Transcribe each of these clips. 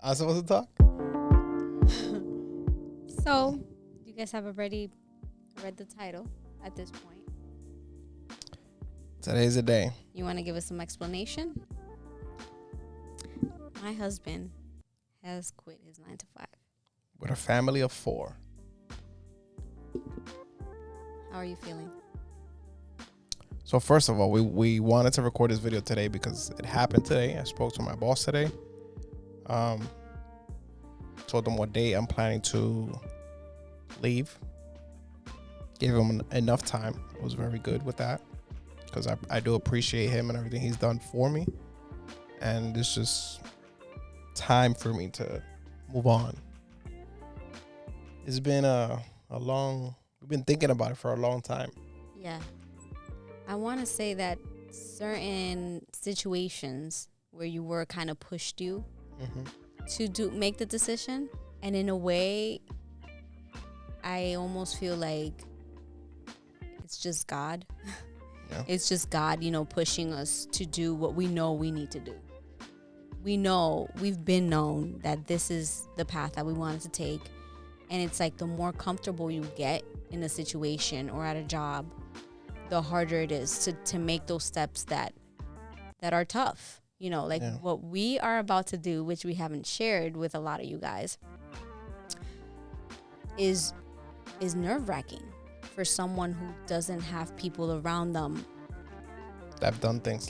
I'm supposed to talk? So, you guys have already read the title at this point. Today's the day. You want to give us some explanation? My husband has quit his 9 to 5. With a family of 4. How are you feeling? So first of all, we wanted to record this video today because it happened today. I spoke to my boss today. Told them what day I'm planning to leave. Gave him enough time. I was very good with that because I do appreciate him and everything he's done for me. And it's just time for me to move on. It's been we've been thinking about it for a long time. Yeah. I want to say that certain situations where you were kind of pushed you to make the decision. And in a way, I almost feel like it's just God. Yeah. It's just God, pushing us to do what we know we need to do. We've been known that this is the path that we wanted to take. And it's like the more comfortable you get in a situation or at a job, the harder it is to make those steps that are tough. What we are about to do, which we haven't shared with a lot of you guys, is nerve-wracking for someone who doesn't have people around them that have done things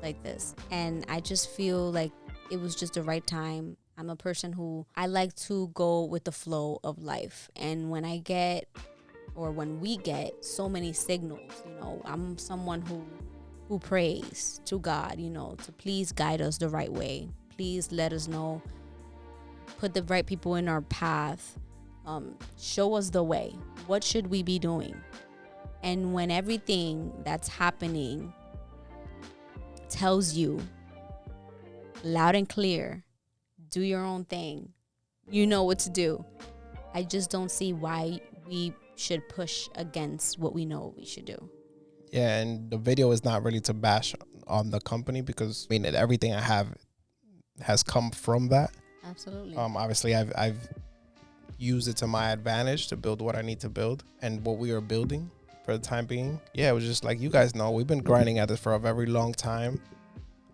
like this. And I just feel like it was just the right time. I'm a person who I like to go with the flow of life. And when we get so many signals, I'm someone who prays to God, to please guide us the right way. Please let us know, put the right people in our path, show us the way. What should we be doing? And when everything that's happening tells you loud and clear, do your own thing, you know what to do. I just don't see why we should push against what we know we should do. Yeah, and the video is not really to bash on the company because everything I have has come from that. Absolutely. Obviously, I've used it to my advantage to build what I need to build and what we are building for the time being. Yeah, it was just like you guys know, we've been grinding at this for a very long time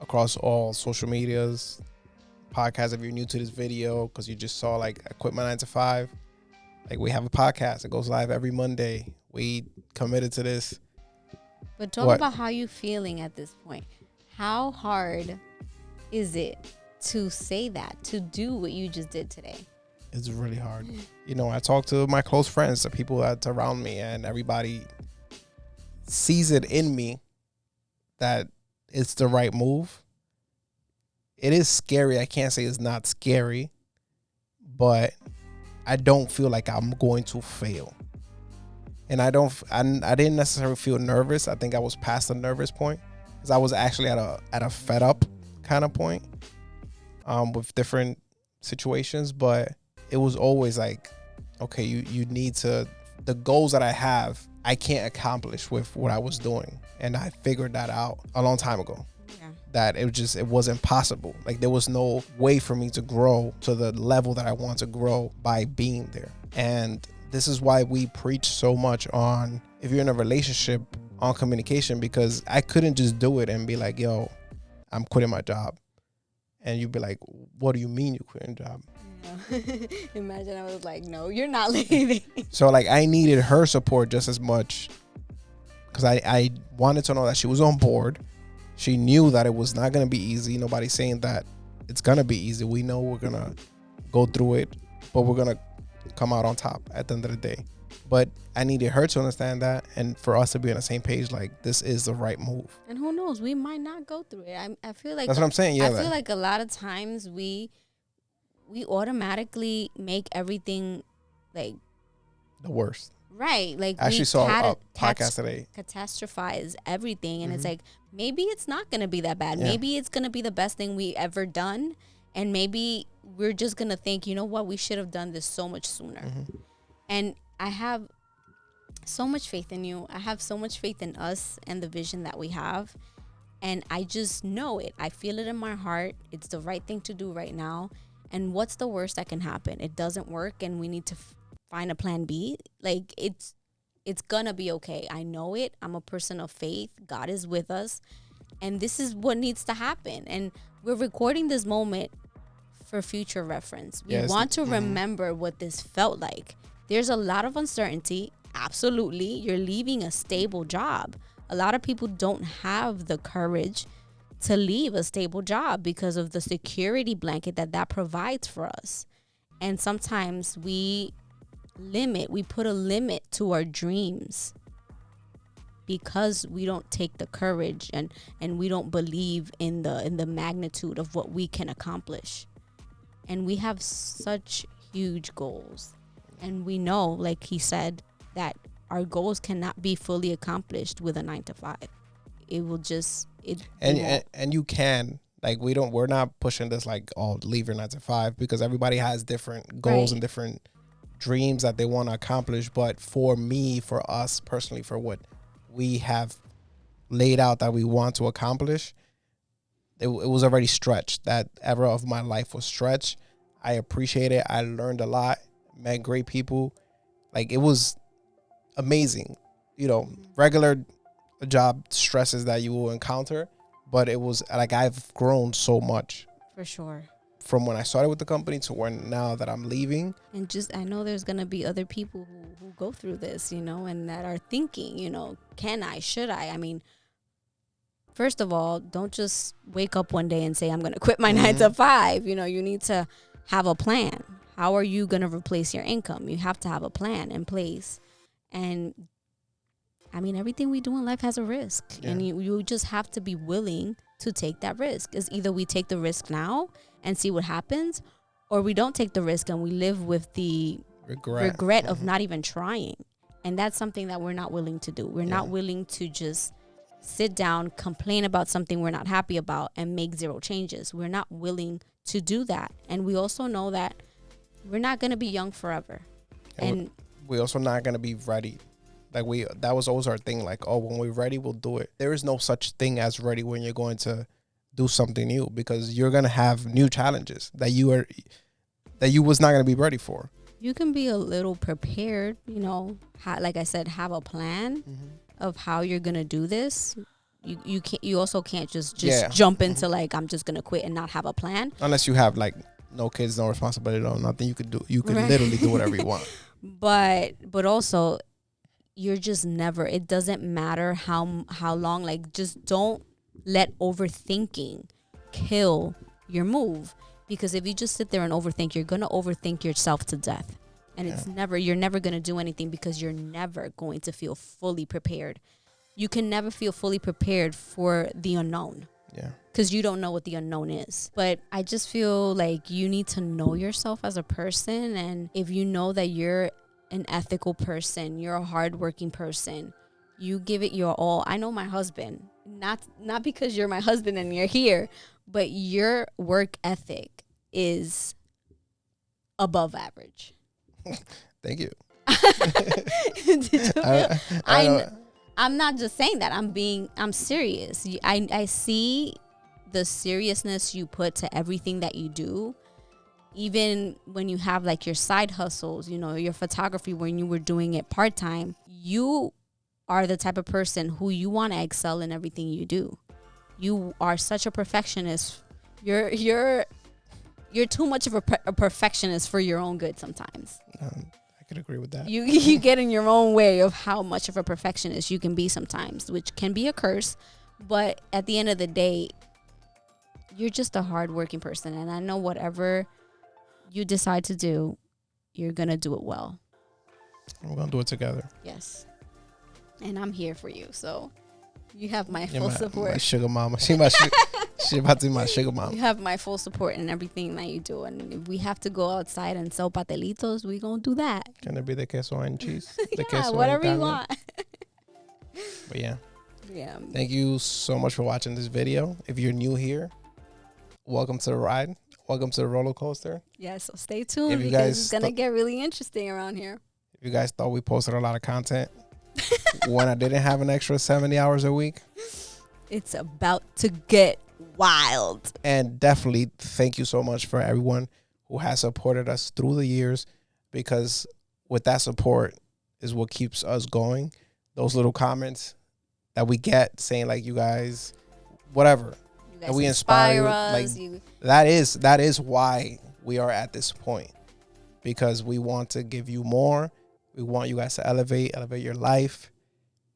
across all social medias, podcasts. If you're new to this video, because you just saw I quit my 9 to 5. We have a podcast. It goes live every Monday. We committed to this. But talk about how you feeling at this point. How hard is it to say that, to do what you just did today? It's really hard. I talk to my close friends, the people that's around me, and everybody sees it in me that it's the right move. It is scary. I can't say it's not scary, but I don't feel like I'm going to fail. And I didn't necessarily feel nervous. I think I was past the nervous point because I was actually at a fed up kind of point with different situations. But it was always like, okay, you need to, the goals that I have, I can't accomplish with what I was doing. And I figured that out a long time ago. Yeah. That it wasn't possible. There was no way for me to grow to the level that I want to grow by being there. And this is why we preach so much on, if you're in a relationship, on communication, because I couldn't just do it and be like, yo, I'm quitting my job. And you'd be like, what do you mean you quitting your job? Yeah. Imagine I was like, no, you're not leaving. So I needed her support just as much because I wanted to know that she was on board. She knew that it was not going to be easy. Nobody's saying that it's going to be easy. We know we're going to go through it, but we're going to come out on top at the end of the day. But I needed her to understand that and for us to be on the same page, this is the right move. And who knows, we might not go through it. I feel like that's what I'm saying. Yeah, I feel like a lot of times we automatically make everything the worst. Right. I actually saw a podcast today. Catastrophize everything. And it's maybe it's not going to be that bad. Yeah. Maybe it's going to be the best thing we ever done. And maybe we're just going to think, you know what, we should have done this so much sooner. And I have so much faith in you. I have so much faith in us and the vision that we have. And I just know it. I feel it in my heart. It's the right thing to do right now. And what's the worst that can happen? It doesn't work and we need to find a plan B. Like, it's gonna be okay. I know it. I'm a person of faith. God is with us. And this is what needs to happen. And we're recording this moment for future reference. We want to remember what this felt like. There's a lot of uncertainty. Absolutely. You're leaving a stable job. A lot of people don't have the courage to leave a stable job because of the security blanket that provides for us. And sometimes we put a limit to our dreams because we don't take the courage and we don't believe in the magnitude of what we can accomplish. And we have such huge goals. And we know, like he said, that our goals cannot be fully accomplished with a 9-to-5. It will just and you can, like, we're not pushing this like, oh, leave your 9-to-5, because everybody has different goals and different dreams that they want to accomplish. But for me, for us personally, for what we have laid out that we want to accomplish, it was already stretched. That era of my life was stretched. I appreciate it. I learned a lot, met great people. Like, it was amazing. You know, regular job stresses that you will encounter, but it was like, I've grown so much. For sure. From when I started with the company to when now that I'm leaving. And just, I know there's going to be other people who go through this, you know, and that are thinking, you know, should I? I mean, first of all, don't just wake up one day and say, I'm going to quit my 9-to-5. You know, you need to have a plan. How are you going to replace your income? You have to have a plan in place. And I mean, everything we do in life has a risk. Yeah. And you just have to be willing to take that risk. It's either we take the risk now and see what happens, or we don't take the risk and we live with the regret of not even trying. And that's something that we're not willing to do. We're not willing to just sit down, complain about something we're not happy about, and make zero changes. We're not willing to do that. And we also know that we're not going to be young forever. And we're also not going to be ready. Like, that was always our thing. Like, oh, when we're ready, we'll do it. There is no such thing as ready when you're going to do something new, because you're going to have new challenges that you was not going to be ready for. You can be a little prepared, you know, like I said, have a plan of how you're going to do this. You also can't just jump into like, I'm just going to quit and not have a plan. Unless you have like no kids, no responsibility, no nothing you could do. You could literally do whatever you want. But also, you're just never, it doesn't matter how long, like, just don't let overthinking kill your move. Because if you just sit there and overthink, you're going to overthink yourself to death. And you're never going to do anything, because you're never going to feel fully prepared. You can never feel fully prepared for the unknown. Yeah. Because you don't know what the unknown is. But I just feel like you need to know yourself as a person. And if you know that you're an ethical person, you're a hardworking person, you give it your all. I know my husband, not because you're my husband and you're here, but your work ethic is above average. Thank you. Did you feel? I'm not just saying that. I'm serious. I see the seriousness you put to everything that you do. Even when you have like your side hustles, you know, your photography, when you were doing it part-time, you are the type of person who you want to excel in everything you do. You are such a perfectionist. You're too much of a perfectionist for your own good sometimes. I could agree with that. You get in your own way of how much of a perfectionist you can be sometimes, which can be a curse. But at the end of the day, you're just a hardworking person. And I know whatever you decide to do, you're going to do it well. We're going to do it together. Yes. And I'm here for you. So you have my full support. My sugar mama. She about to be my sugar mama. You have my full support in everything that you do. And if we have to go outside and sell patelitos, we're going to do that. Can it be the queso and cheese? The queso whatever you want. But yeah. Thank you so much for watching this video. If you're new here, welcome to the ride. Welcome to the roller coaster. Yeah, so stay tuned because it's going to get really interesting around here. If you guys thought we posted a lot of content when I didn't have an extra 70 hours a week, It's about to get wild. And definitely thank you so much for everyone who has supported us through the years, because with that support is what keeps us going. Those little comments that we get saying like, you guys, whatever, You guys and we inspire us. like that is why we are at this point, because we want to give you more. We want you guys to elevate your life.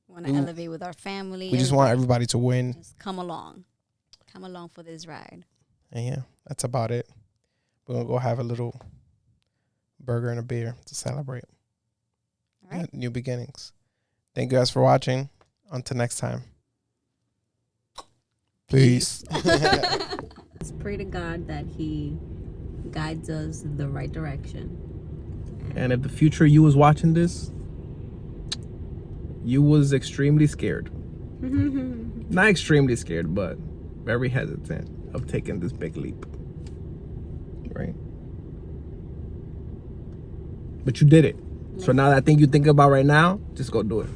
Want to elevate with our family. We just want everybody to win. Just come along for this ride. And yeah, that's about it. We're gonna go have a little burger and a beer to celebrate. All right. New beginnings. Thank you guys for watching. Until next time. Peace. Let's pray to God that He guides us in the right direction. And if the future you was watching this, you was extremely scared. Not extremely scared, but very hesitant of taking this big leap. Right? But you did it. So now that thing you think about right now, just go do it.